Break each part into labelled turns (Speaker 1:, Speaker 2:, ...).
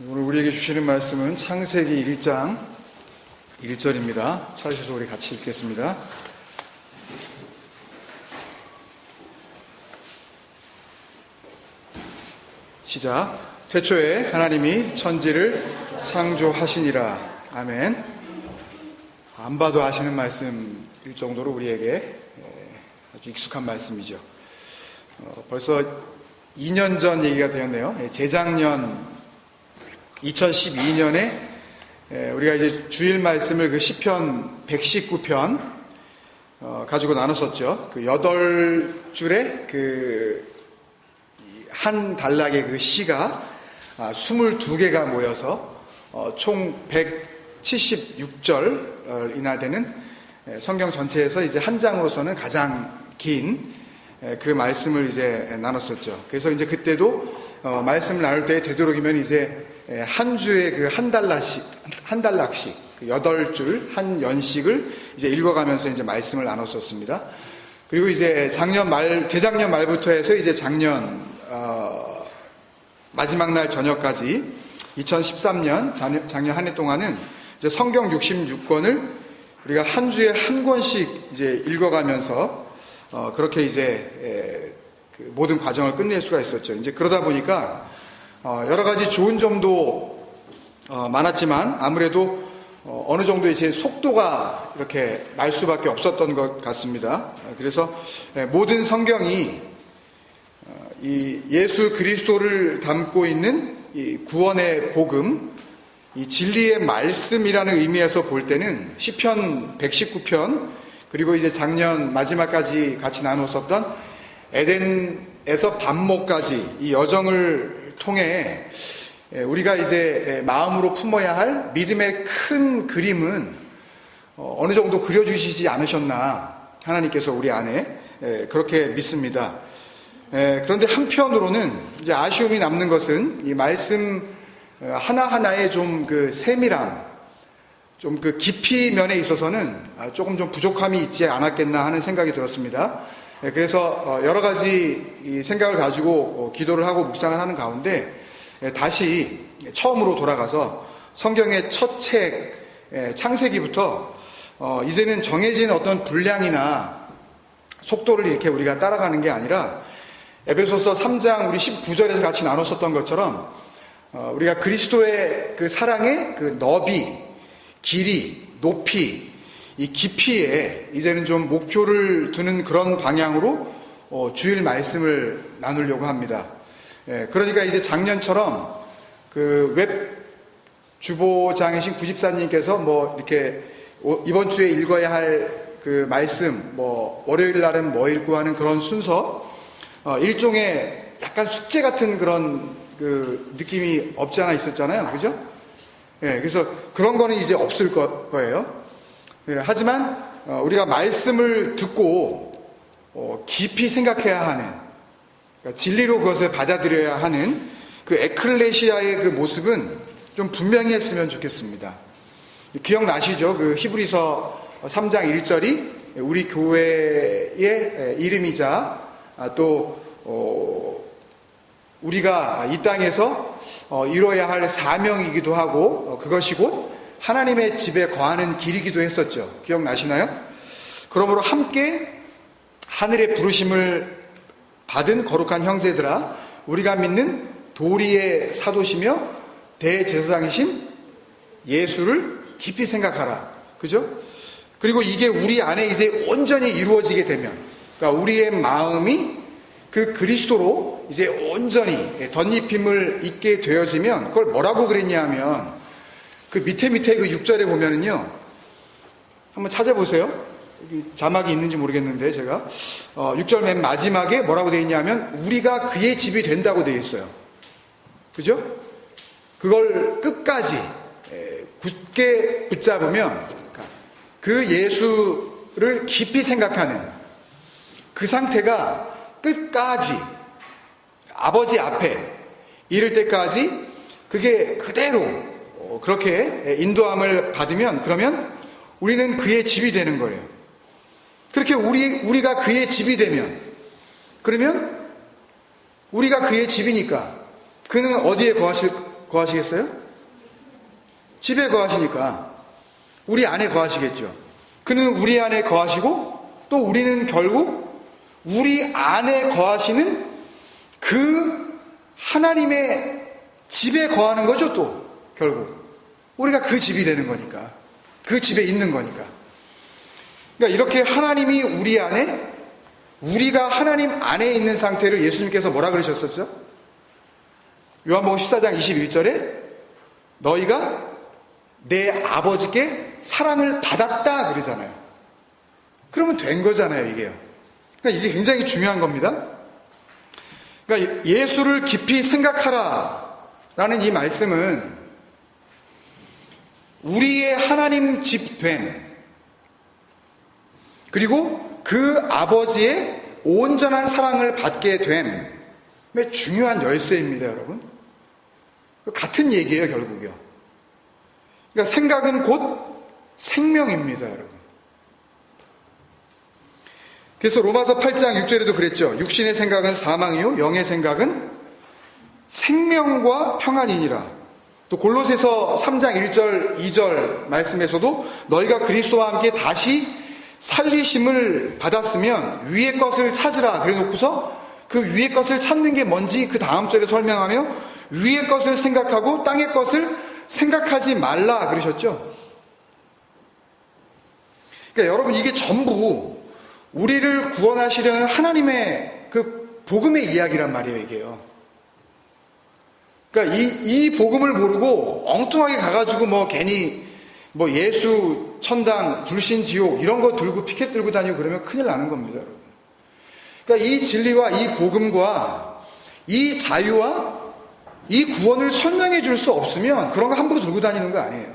Speaker 1: 오늘 우리에게 주시는 말씀은 창세기 1장 1절입니다. 찾으셔서 우리 같이 읽겠습니다. 시작. 태초에 하나님이 천지를 창조하시니라. 아멘. 안 봐도 아시는 말씀일 정도로 우리에게 아주 익숙한 말씀이죠. 벌써 2년 전 얘기가 되었네요. 재작년 2012년에 우리가 이제 주일 말씀을 그 시편 119편 가지고 나눴었죠. 그 8줄의 그 한 단락의 그 시가 22개가 모여서 총 176절이나 되는 성경 전체에서 이제 한 장으로서는 가장 긴 그 말씀을 이제 나눴었죠. 그래서 이제 그때도 말씀을 나눌 때 되도록이면 이제 한 주에 그 한 단락씩 8줄 한 연식을 이제 읽어가면서 이제 말씀을 나눴었습니다. 그리고 이제 재작년 말부터 해서 이제 작년 마지막 날 저녁까지 2013년 작년 한 해 동안은 이제 성경 66권을 우리가 한 주에 한 권씩 이제 읽어가면서 그렇게 이제 그 모든 과정을 끝낼 수가 있었죠. 이제 그러다 보니까 여러 가지 좋은 점도 많았지만 아무래도 어느 정도 이제 속도가 이렇게 날 수밖에 없었던 것 같습니다. 그래서 모든 성경이 이 예수 그리스도를 담고 있는 이 구원의 복음, 이 진리의 말씀이라는 의미에서 볼 때는 시편 119편 그리고 이제 작년 마지막까지 같이 나눴었던 에덴에서 반모까지 이 여정을 통해 우리가 이제 마음으로 품어야 할 믿음의 큰 그림은 어느 정도 그려주시지 않으셨나 하나님께서 우리 안에 그렇게 믿습니다. 그런데 한편으로는 이제 아쉬움이 남는 것은 이 말씀 하나하나의 좀 그 세밀함, 좀 그 깊이 면에 있어서는 조금 좀 부족함이 있지 않았겠나 하는 생각이 들었습니다. 그래서 여러 가지 생각을 가지고 기도를 하고 묵상을 하는 가운데 다시 처음으로 돌아가서 성경의 첫 책 창세기부터 이제는 정해진 어떤 분량이나 속도를 이렇게 우리가 따라가는 게 아니라 에베소서 3장 우리 19절에서 같이 나눴었던 것처럼 우리가 그리스도의 그 사랑의 그 너비, 길이, 높이, 이 깊이에 이제는 좀 목표를 두는 그런 방향으로 주일 말씀을 나누려고 합니다. 그러니까 이제 작년처럼 그 웹 주보장이신 구집사님께서 뭐 이렇게 이번 주에 읽어야 할 그 말씀, 뭐 월요일 날은 뭐 읽고 하는 그런 순서, 일종의 약간 숙제 같은 그런 그 느낌이 없지 않아 있었잖아요. 그죠? 그래서 그런 거는 이제 없을 거예요. 하지만 우리가 말씀을 듣고 깊이 생각해야 하는, 그러니까 진리로 그것을 받아들여야 하는 그 에클레시아의 그 모습은 좀 분명히 했으면 좋겠습니다. 기억나시죠? 그 히브리서 3장 1절이 우리 교회의 이름이자 또 우리가 이 땅에서 이뤄야 할 사명이기도 하고 그것이 곧 하나님의 집에 거하는 길이기도 했었죠. 기억나시나요? 그러므로 함께 하늘의 부르심을 받은 거룩한 형제들아, 우리가 믿는 도리의 사도시며 대제사장이신 예수를 깊이 생각하라. 그죠? 그리고 이게 우리 안에 이제 온전히 이루어지게 되면, 그러니까 우리의 마음이 그 그리스도로 이제 온전히 덧입힘을 입게 되어지면, 그걸 뭐라고 그랬냐 하면 그 밑에 그 6절에 보면은요, 한번 찾아보세요. 여기 자막이 있는지 모르겠는데 제가 6절 맨 마지막에 뭐라고 되어 있냐면 우리가 그의 집이 된다고 되어 있어요. 그죠? 그걸 끝까지 굳게 붙잡으면 그 예수를 깊이 생각하는 그 상태가 끝까지 아버지 앞에 이를 때까지 그게 그대로 그렇게 인도함을 받으면, 그러면 우리는 그의 집이 되는 거예요. 그렇게 우리가 그의 집이 되면, 그러면 우리가 그의 집이니까 그는 어디에 거하시겠어요? 집에 거하시니까 우리 안에 거하시겠죠. 그는 우리 안에 거하시고 또 우리는 결국 우리 안에 거하시는 그 하나님의 집에 거하는 거죠. 또 결국 우리가 그 집이 되는 거니까, 그 집에 있는 거니까. 그러니까 이렇게 하나님이 우리 안에, 우리가 하나님 안에 있는 상태를 예수님께서 뭐라 그러셨었죠? 요한복음 14장 21절에 너희가 내 아버지께 사랑을 받았다 그러잖아요. 그러면 된 거잖아요, 이게요. 그러니까 이게 굉장히 중요한 겁니다. 그러니까 예수를 깊이 생각하라 라는 이 말씀은 우리의 하나님 집 됨, 그리고 그 아버지의 온전한 사랑을 받게 됨의 중요한 열쇠입니다, 여러분. 같은 얘기예요, 결국이요. 그러니까 생각은 곧 생명입니다, 여러분. 그래서 로마서 8장 6절에도 그랬죠. 육신의 생각은 사망이요 영의 생각은 생명과 평안이니라. 또 골로새서 3장 1절 2절 말씀에서도 너희가 그리스도와 함께 다시 살리심을 받았으면 위의 것을 찾으라 그래 놓고서 그 위의 것을 찾는 게 뭔지 그 다음 절에 설명하며 위의 것을 생각하고 땅의 것을 생각하지 말라 그러셨죠. 그러니까 여러분, 이게 전부 우리를 구원하시려는 하나님의 그 복음의 이야기란 말이에요, 이게요. 그러니까 이 복음을 모르고 엉뚱하게 가가지고 뭐 괜히 뭐 예수, 천당, 불신, 지옥 이런 거 들고 피켓 들고 다니고 그러면 큰일 나는 겁니다, 여러분. 그러니까 이 진리와 이 복음과 이 자유와 이 구원을 설명해 줄 수 없으면 그런 거 함부로 들고 다니는 거 아니에요.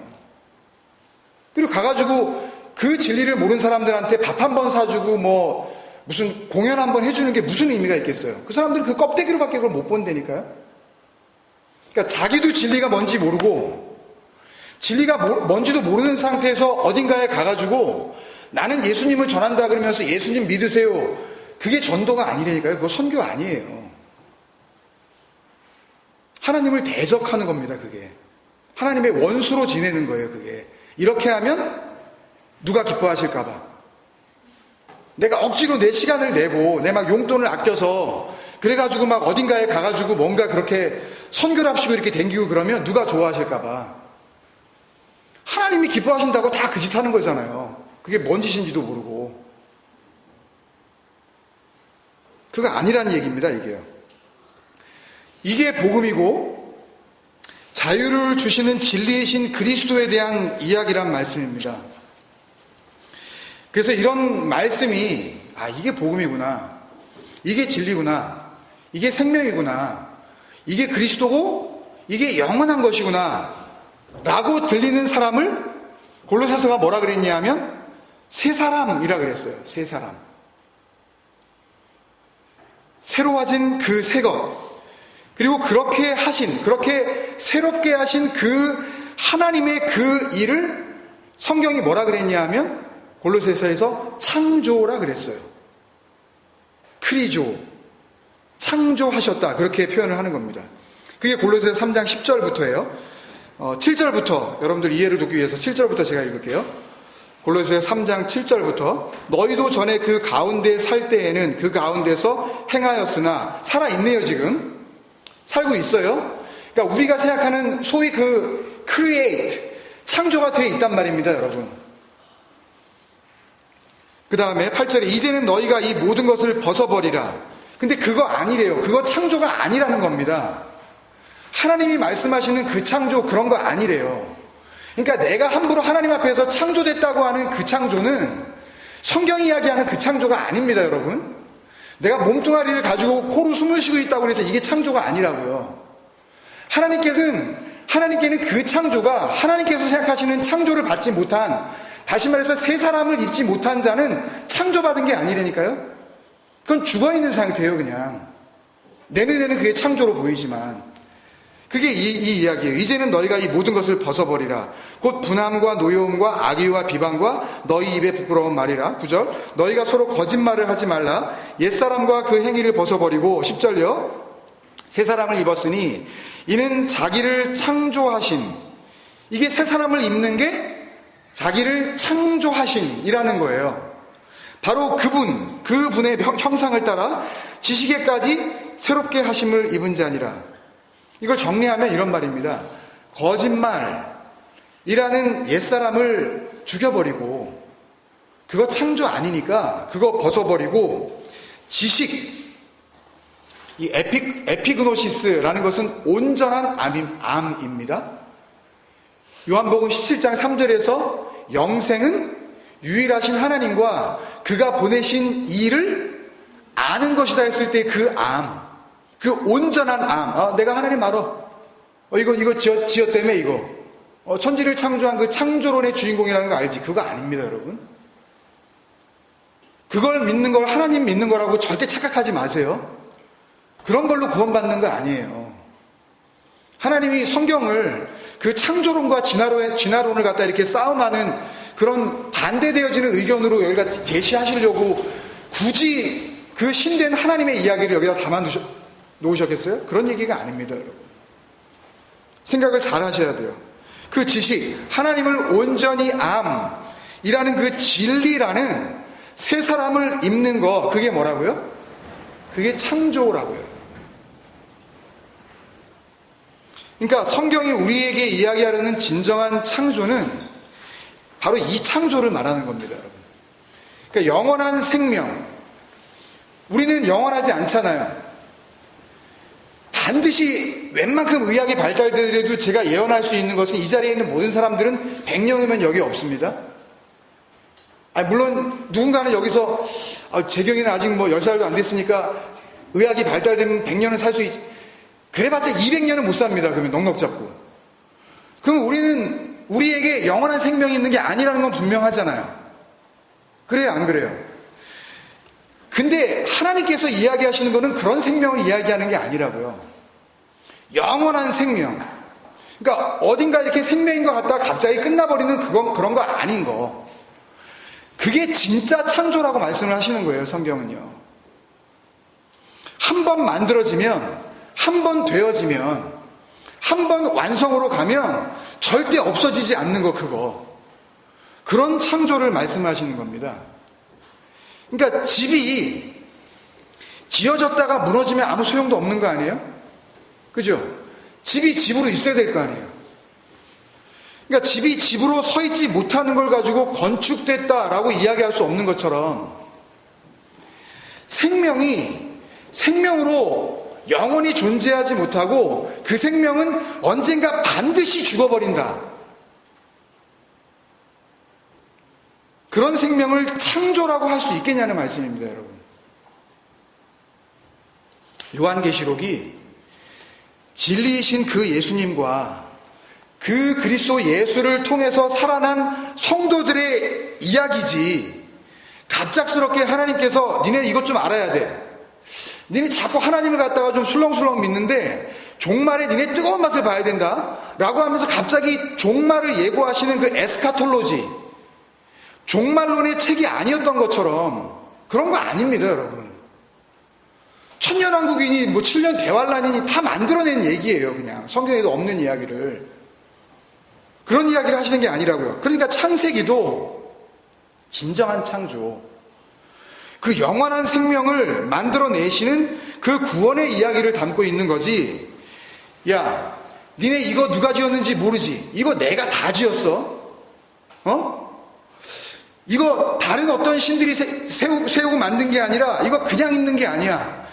Speaker 1: 그리고 가가지고 그 진리를 모르는 사람들한테 밥 한 번 사주고 뭐 무슨 공연 한 번 해주는 게 무슨 의미가 있겠어요? 그 사람들은 그 껍데기로밖에 그걸 못 본다니까요. 그러니까 자기도 진리가 뭔지 모르고 진리가 뭔지도 모르는 상태에서 어딘가에 가가지고 나는 예수님을 전한다 그러면서 예수님 믿으세요. 그게 전도가 아니라니까요. 그거 선교 아니에요. 하나님을 대적하는 겁니다, 그게. 하나님의 원수로 지내는 거예요, 그게. 이렇게 하면 누가 기뻐하실까봐. 내가 억지로 내 시간을 내고 내 막 용돈을 아껴서 그래가지고 막 어딘가에 가가지고 뭔가 그렇게 선교랍시고 이렇게 댕기고 그러면 누가 좋아하실까봐. 하나님이 기뻐하신다고 다 그 짓 하는 거잖아요. 그게 뭔 짓인지도 모르고. 그거 아니란 얘기입니다, 이게요. 이게 복음이고 자유를 주시는 진리이신 그리스도에 대한 이야기란 말씀입니다. 그래서 이런 말씀이 이게 복음이구나, 이게 진리구나, 이게 생명이구나, 이게 그리스도고 이게 영원한 것이구나 라고 들리는 사람을 골로새서가 뭐라 그랬냐 하면 새 사람이라 그랬어요. 새 사람. 새로워진 그 새 것, 그리고 그렇게 새롭게 하신 그 하나님의 그 일을 성경이 뭐라 그랬냐 하면 골로새서에서 창조라 그랬어요. 크리조, 창조하셨다, 그렇게 표현을 하는 겁니다. 그게 골로새서 3장 10절부터예요. 7절부터 여러분들 이해를 돕기 위해서 7절부터 제가 읽을게요. 골로새서 3장 7절부터 너희도 전에 그 가운데 살 때에는 그 가운데서 행하였으나, 살아있네요, 지금 살고 있어요. 그러니까 우리가 생각하는 소위 그 create, 창조가 되어 있단 말입니다, 여러분. 그 다음에 8절에 이제는 너희가 이 모든 것을 벗어버리라. 근데 그거 아니래요. 그거 창조가 아니라는 겁니다. 하나님이 말씀하시는 그 창조, 그런 거 아니래요. 그러니까 내가 함부로 하나님 앞에서 창조됐다고 하는 그 창조는 성경이 이야기하는 그 창조가 아닙니다, 여러분. 내가 몸뚱아리를 가지고 코로 숨을 쉬고 있다고 해서 이게 창조가 아니라고요. 하나님께는 그 창조가 하나님께서 생각하시는 창조를 받지 못한, 다시 말해서 새 사람을 입지 못한 자는 창조받은 게 아니라니까요. 그건 죽어있는 상태예요, 그냥. 내 눈에는 그게 창조로 보이지만. 그게 이 이야기예요. 이제는 너희가 이 모든 것을 벗어버리라. 곧 분함과 노여움과 악의와 비방과 너희 입에 부끄러운 말이라. 9절 너희가 서로 거짓말을 하지 말라. 옛사람과 그 행위를 벗어버리고 10절요 새 사람을 입었으니 이는 자기를 창조하신, 이게 새 사람을 입는 게 자기를 창조하신이라는 거예요. 바로 그분의 형상을 따라 지식에까지 새롭게 하심을 입은 자니라. 이걸 정리하면 이런 말입니다. 거짓말이라는 옛사람을 죽여버리고, 그거 창조 아니니까 그거 벗어버리고, 지식, 이 에피그노시스라는 것은 온전한 암입니다. 요한복음 17장 3절에서 영생은 유일하신 하나님과 그가 보내신 일을 아는 것이다 했을 때 그 암, 그 온전한 암, 내가 하나님 알아. 이거 지었다며 이거. 천지를 창조한 그 창조론의 주인공이라는 거 알지? 그거 아닙니다, 여러분. 그걸 믿는 걸 하나님 믿는 거라고 절대 착각하지 마세요. 그런 걸로 구원받는 거 아니에요. 하나님이 성경을 그 창조론과 진화론을 갖다 이렇게 싸움하는 그런 반대되어지는 의견으로 여기가 제시하시려고 굳이 그 신된 하나님의 이야기를 여기다 담아 놓으셨겠어요? 그런 얘기가 아닙니다, 여러분. 생각을 잘 하셔야 돼요. 그 지식, 하나님을 온전히 암이라는 그 진리라는 새 사람을 입는 거, 그게 뭐라고요? 그게 창조라고요. 그러니까 성경이 우리에게 이야기하려는 진정한 창조는 바로 이 창조를 말하는 겁니다, 여러분. 그러니까 영원한 생명. 우리는 영원하지 않잖아요. 반드시 웬만큼 의학이 발달되더라도 제가 예언할 수 있는 것은 이 자리에 있는 모든 사람들은 100년이면 여기 없습니다. 물론 누군가는 여기서 재경이는 아직 10살도 안 됐으니까 의학이 발달되면 100년은 살 수 있지. 그래봤자 200년은 못 삽니다. 그러면 넉넉 잡고. 그럼 우리에게 영원한 생명이 있는 게 아니라는 건 분명하잖아요. 그래요, 안 그래요? 근데 하나님께서 이야기하시는 거는 그런 생명을 이야기하는 게 아니라고요. 영원한 생명. 그러니까 어딘가 이렇게 생명인 것 같다가 갑자기 끝나버리는 그런 거 아닌 거. 그게 진짜 창조라고 말씀을 하시는 거예요, 성경은요. 한 번 만들어지면, 한 번 되어지면, 한 번 완성으로 가면 절대 없어지지 않는 거, 그거. 그런 창조를 말씀하시는 겁니다. 그러니까 집이 지어졌다가 무너지면 아무 소용도 없는 거 아니에요? 그죠? 집이 집으로 있어야 될 거 아니에요? 그러니까 집이 집으로 서 있지 못하는 걸 가지고 건축됐다라고 이야기할 수 없는 것처럼 생명이 생명으로 영원히 존재하지 못하고 그 생명은 언젠가 반드시 죽어버린다. 그런 생명을 창조라고 할 수 있겠냐는 말씀입니다, 여러분. 요한계시록이 진리이신 그 예수님과 그 그리스도 예수를 통해서 살아난 성도들의 이야기지, 갑작스럽게 하나님께서 니네 이것 좀 알아야 돼. 니네 자꾸 하나님을 갖다가 좀 술렁술렁 믿는데 종말에 니네 뜨거운 맛을 봐야 된다 라고 하면서 갑자기 종말을 예고하시는 그 에스카톨로지, 종말론의 책이 아니었던 것처럼 그런 거 아닙니다, 여러분. 천년왕국이니 7년 대환란이니 다 만들어낸 얘기예요. 그냥 성경에도 없는 이야기를, 그런 이야기를 하시는 게 아니라고요. 그러니까 창세기도 진정한 창조, 그 영원한 생명을 만들어내시는 그 구원의 이야기를 담고 있는 거지. 야, 니네 이거 누가 지었는지 모르지? 이거 내가 다 지었어? 이거 다른 어떤 신들이 세우고 만든 게 아니라 이거 그냥 있는 게 아니야.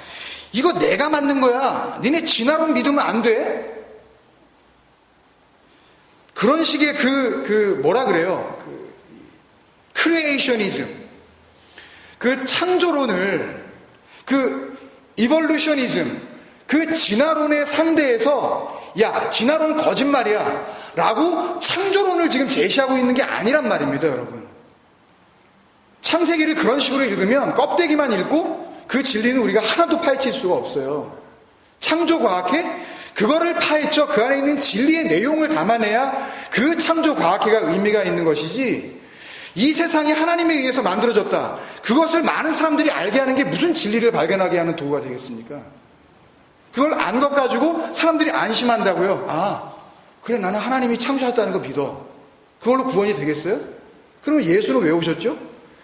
Speaker 1: 이거 내가 만든 거야. 니네 진화론 믿으면 안 돼? 그런 식의 뭐라 그래요? 크리에이셔니즘. 그 창조론을, 그 이볼루셔니즘, 그 진화론의 상대에서 야, 진화론 거짓말이야 라고 창조론을 지금 제시하고 있는 게 아니란 말입니다, 여러분. 창세기를 그런 식으로 읽으면 껍데기만 읽고 그 진리는 우리가 하나도 파헤칠 수가 없어요. 창조과학회? 그거를 파헤쳐 그 안에 있는 진리의 내용을 담아내야 그 창조과학회가 의미가 있는 것이지, 이 세상이 하나님에 의해서 만들어졌다, 그것을 많은 사람들이 알게 하는 게 무슨 진리를 발견하게 하는 도구가 되겠습니까? 그걸 안 것 가지고 사람들이 안심한다고요. 아, 그래, 나는 하나님이 창조하셨다는 거 믿어. 그걸로 구원이 되겠어요? 그러면 예수는 왜 오셨죠?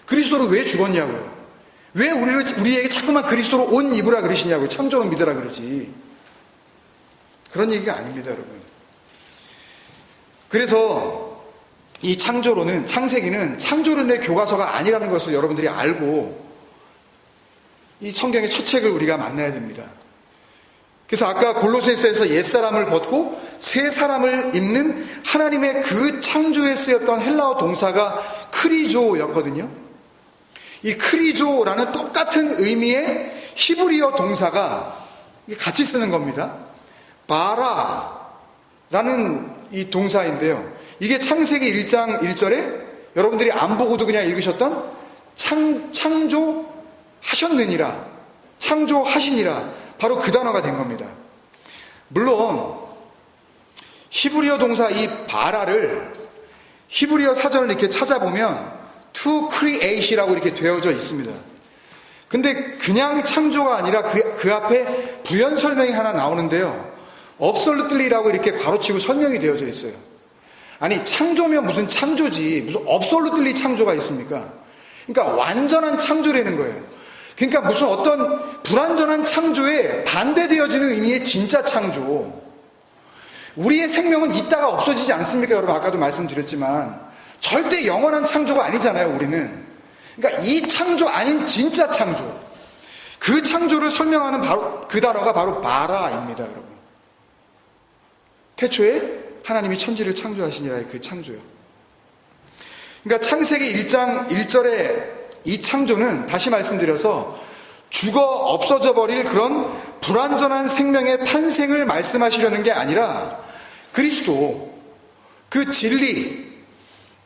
Speaker 1: 그리스도로 왜 죽었냐고요? 왜 우리에게 자꾸만 그리스도로 옷 입으라 그러시냐고요? 창조로 믿으라 그러지. 그런 얘기가 아닙니다, 여러분. 그래서 이 창세기는 창조론의 교과서가 아니라는 것을 여러분들이 알고 이 성경의 첫 책을 우리가 만나야 됩니다. 그래서 아까 골로새서에서 옛사람을 벗고 새 사람을 입는 하나님의 그 창조에 쓰였던 헬라어 동사가 크리조였거든요. 이 크리조라는 똑같은 의미의 히브리어 동사가 같이 쓰는 겁니다. 바라라는 이 동사인데요. 이게 창세기 1장 1절에 여러분들이 안 보고도 그냥 읽으셨던 창조하셨느니라, 창조하시니라, 바로 그 단어가 된 겁니다. 물론 히브리어 동사 이 바라를 히브리어 사전을 이렇게 찾아보면 to create이라고 이렇게 되어져 있습니다. 근데 그냥 창조가 아니라 그 앞에 부연 설명이 하나 나오는데요. absolutely라고 이렇게 괄호치고 설명이 되어져 있어요. 아니, 창조면 무슨 창조지, 무슨 absolutely 창조가 있습니까? 그러니까 완전한 창조라는 거예요. 그러니까 무슨 어떤 불완전한 창조에 반대되어지는 의미의 진짜 창조. 우리의 생명은 있다가 없어지지 않습니까? 여러분, 아까도 말씀드렸지만 절대 영원한 창조가 아니잖아요, 우리는. 그러니까 이 창조 아닌 진짜 창조, 그 창조를 설명하는 바로 그 단어가 바로 바라입니다, 여러분. 태초에 하나님이 천지를 창조하시니라의 그 창조요. 그러니까 창세기 1장 1절에 이 창조는 다시 말씀드려서 죽어 없어져 버릴 그런 불완전한 생명의 탄생을 말씀하시려는 게 아니라 그리스도, 그 진리,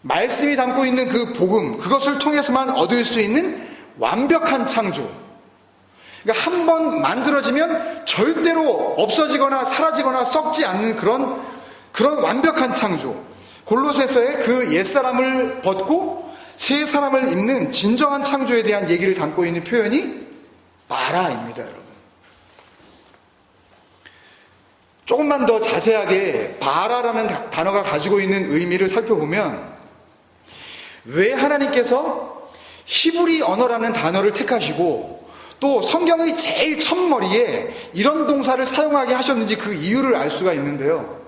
Speaker 1: 말씀이 담고 있는 그 복음, 그것을 통해서만 얻을 수 있는 완벽한 창조. 그러니까 한 번 만들어지면 절대로 없어지거나 사라지거나 썩지 않는 그런 완벽한 창조. 골로새서의 그 옛사람을 벗고 새 사람을 입는 진정한 창조에 대한 얘기를 담고 있는 표현이 바라입니다, 여러분. 조금만 더 자세하게 바라라는 단어가 가지고 있는 의미를 살펴보면 왜 하나님께서 히브리 언어라는 단어를 택하시고 또 성경의 제일 첫머리에 이런 동사를 사용하게 하셨는지 그 이유를 알 수가 있는데요.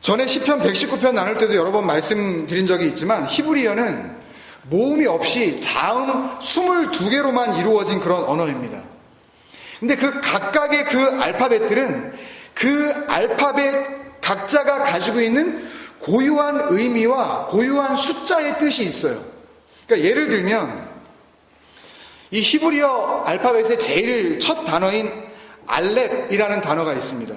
Speaker 1: 전에 시편 119편 나눌 때도 여러 번 말씀드린 적이 있지만 히브리어는 모음이 없이 자음 22개로만 이루어진 그런 언어입니다. 근데 그 각각의 그 알파벳들은 그 알파벳 각자가 가지고 있는 고유한 의미와 고유한 숫자의 뜻이 있어요. 그러니까 예를 들면 이 히브리어 알파벳의 제일 첫 단어인 알렙이라는 단어가 있습니다.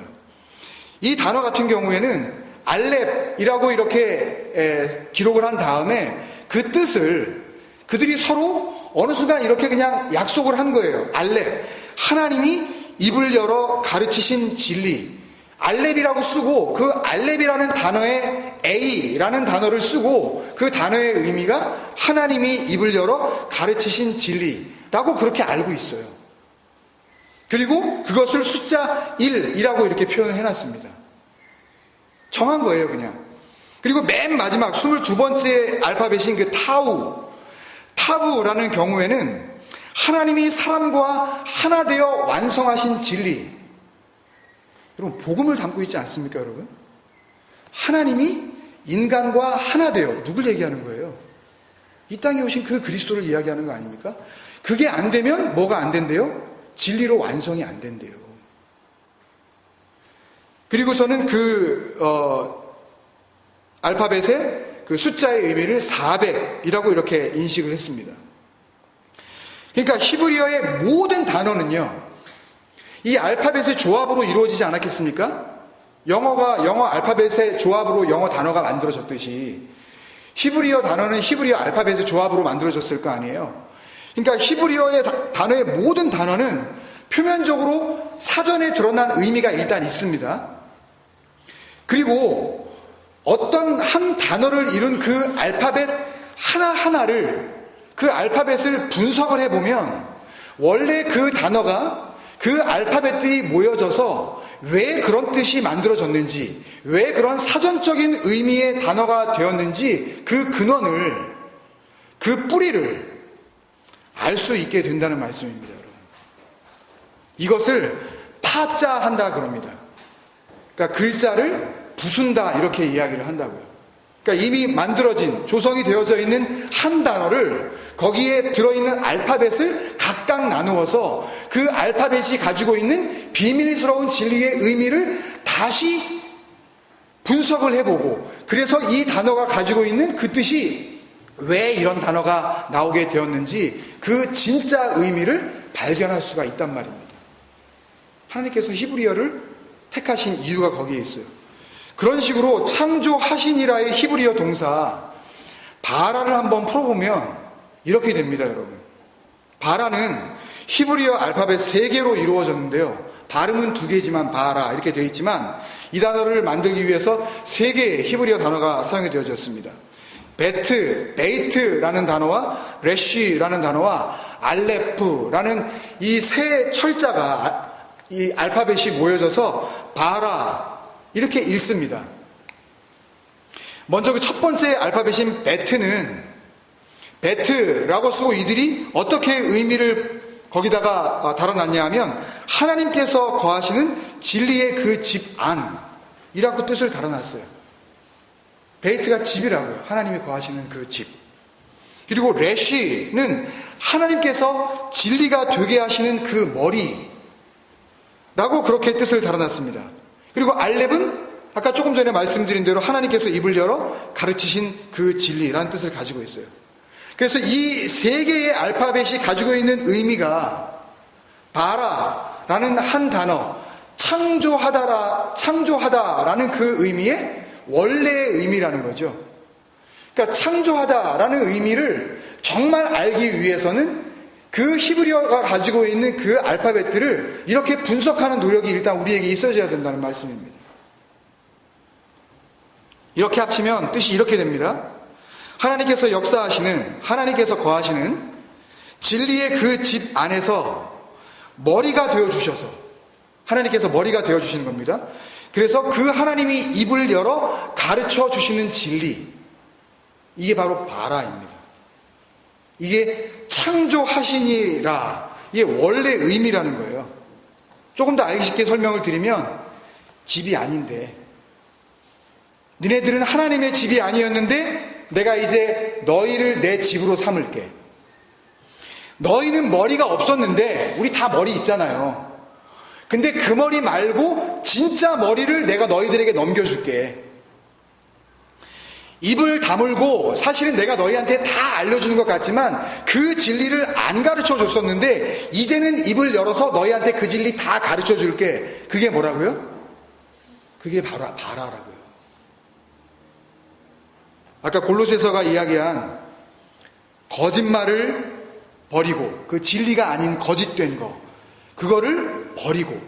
Speaker 1: 이 단어 같은 경우에는 알렙이라고 이렇게 기록을 한 다음에 그 뜻을 그들이 서로 어느 순간 이렇게 그냥 약속을 한 거예요. 알렙, 하나님이 입을 열어 가르치신 진리. 알렙이라고 쓰고 그 알렙이라는 단어에 A라는 단어를 쓰고 그 단어의 의미가 하나님이 입을 열어 가르치신 진리라고 그렇게 알고 있어요. 그리고 그것을 숫자 1이라고 이렇게 표현을 해놨습니다. 정한 거예요, 그냥. 그리고 맨 마지막 22번째 알파벳인 그 타부라는 경우에는 하나님이 사람과 하나 되어 완성하신 진리. 여러분, 복음을 담고 있지 않습니까, 여러분? 하나님이 인간과 하나 되어 누굴 얘기하는 거예요? 이 땅에 오신 그 그리스도를 이야기하는 거 아닙니까? 그게 안 되면 뭐가 안 된대요? 진리로 완성이 안 된대요. 그리고서는 알파벳의 그 숫자의 의미를 400이라고 이렇게 인식을 했습니다. 그러니까 히브리어의 모든 단어는요, 이 알파벳의 조합으로 이루어지지 않았겠습니까? 영어 알파벳의 조합으로 영어 단어가 만들어졌듯이 히브리어 단어는 히브리어 알파벳의 조합으로 만들어졌을 거 아니에요. 그러니까 히브리어의 단어의 모든 단어는 표면적으로 사전에 드러난 의미가 일단 있습니다. 그리고 어떤 한 단어를 이룬 그 알파벳 하나하나를, 그 알파벳을 분석을 해보면 원래 그 단어가 그 알파벳들이 모여져서 왜 그런 뜻이 만들어졌는지, 왜 그런 사전적인 의미의 단어가 되었는지 그 근원을, 그 뿌리를 알 수 있게 된다는 말씀입니다, 여러분. 이것을 파자한다 그럽니다. 그러니까 글자를 부순다 이렇게 이야기를 한다고요. 그러니까 이미 만들어진, 조성이 되어져 있는 한 단어를 거기에 들어있는 알파벳을 각각 나누어서 그 알파벳이 가지고 있는 비밀스러운 진리의 의미를 다시 분석을 해보고, 그래서 이 단어가 가지고 있는 그 뜻이 왜 이런 단어가 나오게 되었는지 그 진짜 의미를 발견할 수가 있단 말입니다. 하나님께서 히브리어를 택하신 이유가 거기에 있어요. 그런 식으로 창조하시니라의 히브리어 동사 바라를 한번 풀어보면 이렇게 됩니다, 여러분. 바라는 히브리어 알파벳 3개로 이루어졌는데요. 발음은 2개지만 바라 이렇게 되어 있지만 이 단어를 만들기 위해서 3개의 히브리어 단어가 사용이 되어졌습니다. 베트, 베이트라는 단어와 레쉬라는 단어와 알레프라는 이 세 철자가 이 알파벳이 모여져서 바라 이렇게 읽습니다. 먼저 그 첫 번째 알파벳인 베트는 베트라고 쓰고 이들이 어떻게 의미를 거기다가 달아놨냐 하면 하나님께서 거하시는 진리의 그 집 안이라고 뜻을 달아놨어요. 베이트가 집이라고요. 하나님이 거하시는 그 집. 그리고 레쉬는 하나님께서 진리가 되게 하시는 그 머리라고 그렇게 뜻을 달아놨습니다. 그리고 알렙은 아까 조금 전에 말씀드린 대로 하나님께서 입을 열어 가르치신 그 진리라는 뜻을 가지고 있어요. 그래서 이 3개의 알파벳이 가지고 있는 의미가 바라라는 한 단어, 창조하다라는 그 의미의 원래의 의미라는 거죠. 그러니까 창조하다라는 의미를 정말 알기 위해서는 그 히브리어가 가지고 있는 그 알파벳들을 이렇게 분석하는 노력이 일단 우리에게 있어져야 된다는 말씀입니다. 이렇게 합치면 뜻이 이렇게 됩니다. 하나님께서 역사하시는, 하나님께서 거하시는 진리의 그 집 안에서 머리가 되어주셔서, 하나님께서 머리가 되어주시는 겁니다. 그래서 그 하나님이 입을 열어 가르쳐 주시는 진리, 이게 바로 바라입니다. 이게 창조하시니라, 이게 원래 의미라는 거예요. 조금 더 알기 쉽게 설명을 드리면 집이 아닌데, 니네들은 하나님의 집이 아니었는데 내가 이제 너희를 내 집으로 삼을게. 너희는 머리가 없었는데 우리 다 머리 있잖아요. 근데 그 머리 말고 진짜 머리를 내가 너희들에게 넘겨줄게. 입을 다물고 사실은 내가 너희한테 다 알려주는 것 같지만 그 진리를 안 가르쳐 줬었는데 이제는 입을 열어서 너희한테 그 진리 다 가르쳐 줄게. 그게 뭐라고요? 그게 바로 바라라고요. 아까 골로새서가 이야기한 거짓말을 버리고 그 진리가 아닌 거짓된 거, 그거를 버리고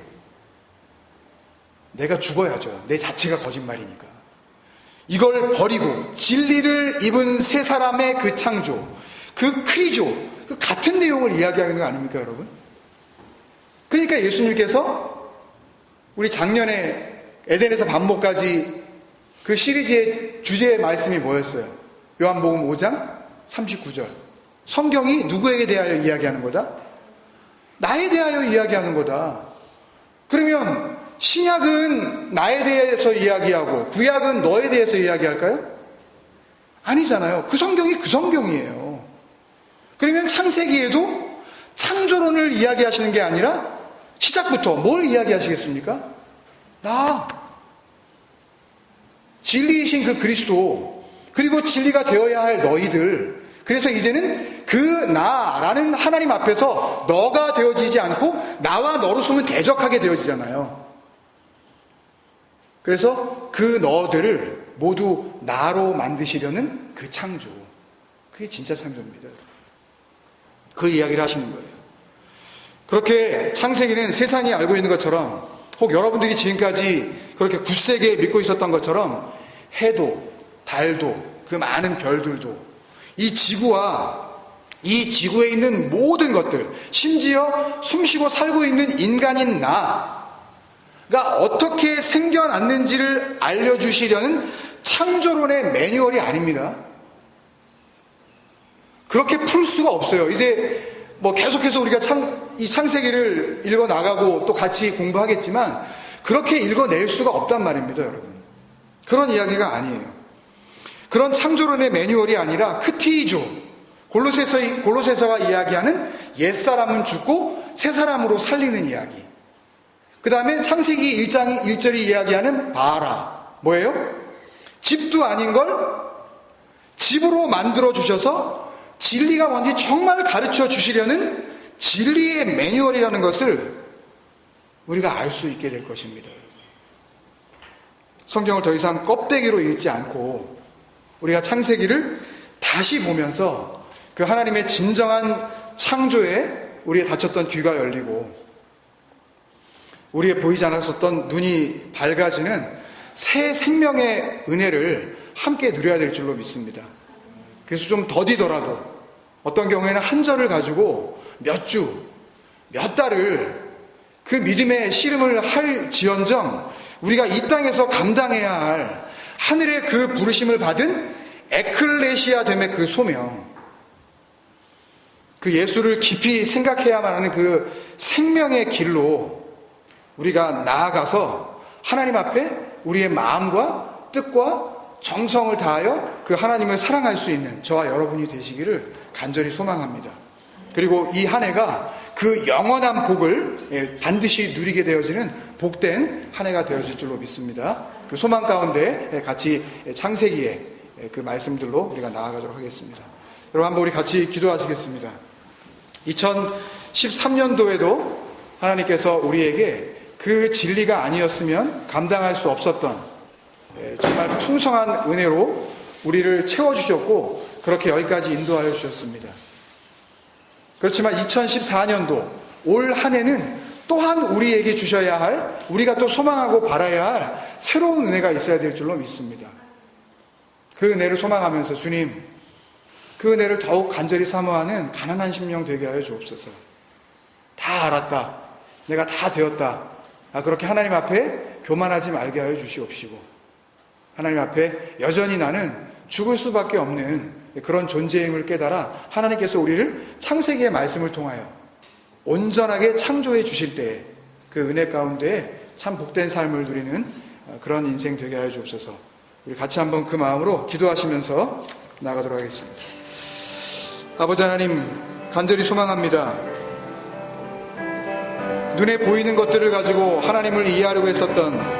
Speaker 1: 내가 죽어야죠. 내 자체가 거짓말이니까. 이걸 버리고 진리를 입은 세 사람의 그 창조, 그 크리조, 그 같은 내용을 이야기하는 거 아닙니까, 여러분? 그러니까 예수님께서 우리 작년에 에덴에서 반모까지 그 시리즈의 주제의 말씀이 뭐였어요? 요한복음 5장 39절. 성경이 누구에게 대하여 이야기하는 거다? 나에 대하여 이야기하는 거다. 그러면 신약은 나에 대해서 이야기하고 구약은 너에 대해서 이야기할까요? 아니잖아요. 그 성경이 그 성경이에요. 그러면 창세기에도 창조론을 이야기하시는 게 아니라 시작부터 뭘 이야기하시겠습니까? 나. 진리이신 그 그리스도, 그리고 진리가 되어야 할 너희들. 그래서 이제는 그 나라는 하나님 앞에서 너가 되어지지 않고 나와 너로 숨은 대적하게 되어지잖아요. 그래서 그 너들을 모두 나로 만드시려는 그 창조, 그게 진짜 창조입니다. 그 이야기를 하시는 거예요. 그렇게 창세기는 세상이 알고 있는 것처럼, 혹 여러분들이 지금까지 그렇게 굳세게 믿고 있었던 것처럼 해도 달도 그 많은 별들도 이 지구와 이 지구에 있는 모든 것들, 심지어 숨쉬고 살고 있는 인간인 나가 어떻게 생겨났는지를 알려주시려는 창조론의 매뉴얼이 아닙니다. 그렇게 풀 수가 없어요. 이제 뭐 계속해서 우리가 이 창세기를 읽어 나가고 또 같이 공부하겠지만 그렇게 읽어낼 수가 없단 말입니다, 여러분. 그런 이야기가 아니에요. 그런 창조론의 매뉴얼이 아니라 크티이조, 골로새서가 이야기하는 옛사람은 죽고 새사람으로 살리는 이야기. 그 다음에 창세기 1장 1절이 이야기하는 바라. 뭐예요? 집도 아닌 걸 집으로 만들어 주셔서 진리가 뭔지 정말 가르쳐 주시려는 진리의 매뉴얼이라는 것을 우리가 알 수 있게 될 것입니다. 성경을 더 이상 껍데기로 읽지 않고 우리가 창세기를 다시 보면서 그 하나님의 진정한 창조에 우리의 닫혔던 귀가 열리고 우리의 보이지 않았었던 눈이 밝아지는 새 생명의 은혜를 함께 누려야 될 줄로 믿습니다. 그래서 좀 더디더라도 어떤 경우에는 한 절을 가지고 몇 주, 몇 달을 그 믿음의 씨름을 할지언정 우리가 이 땅에서 감당해야 할 하늘의 그 부르심을 받은 에클레시아 됨의 그 소명, 그 예수를 깊이 생각해야만 하는 그 생명의 길로 우리가 나아가서 하나님 앞에 우리의 마음과 뜻과 정성을 다하여 그 하나님을 사랑할 수 있는 저와 여러분이 되시기를 간절히 소망합니다. 그리고 이 한 해가 그 영원한 복을 반드시 누리게 되어지는 복된 한 해가 되어질 줄로 믿습니다. 그 소망 가운데 같이 창세기의 그 말씀들로 우리가 나아가도록 하겠습니다. 여러분 한번 우리 같이 기도하시겠습니다. 2013년도에도 하나님께서 우리에게 그 진리가 아니었으면 감당할 수 없었던 정말 풍성한 은혜로 우리를 채워주셨고 그렇게 여기까지 인도하여 주셨습니다. 그렇지만 2014년도 올 한 해는 또한 우리에게 주셔야 할, 우리가 또 소망하고 바라야 할 새로운 은혜가 있어야 될 줄로 믿습니다. 그 은혜를 소망하면서 주님, 그 은혜를 더욱 간절히 사모하는 가난한 심령 되게 하여 주옵소서. 다 알았다, 내가 다 되었다, 그렇게 하나님 앞에 교만하지 말게 하여 주시옵시고 하나님 앞에 여전히 나는 죽을 수밖에 없는 그런 존재임을 깨달아 하나님께서 우리를 창세기의 말씀을 통하여 온전하게 창조해 주실 때에 그 은혜 가운데 참 복된 삶을 누리는 그런 인생 되게 하여 주옵소서. 우리 같이 한번 그 마음으로 기도하시면서 나가도록 하겠습니다. 아버지 하나님, 간절히 소망합니다. 눈에 보이는 것들을 가지고 하나님을 이해하려고 했었던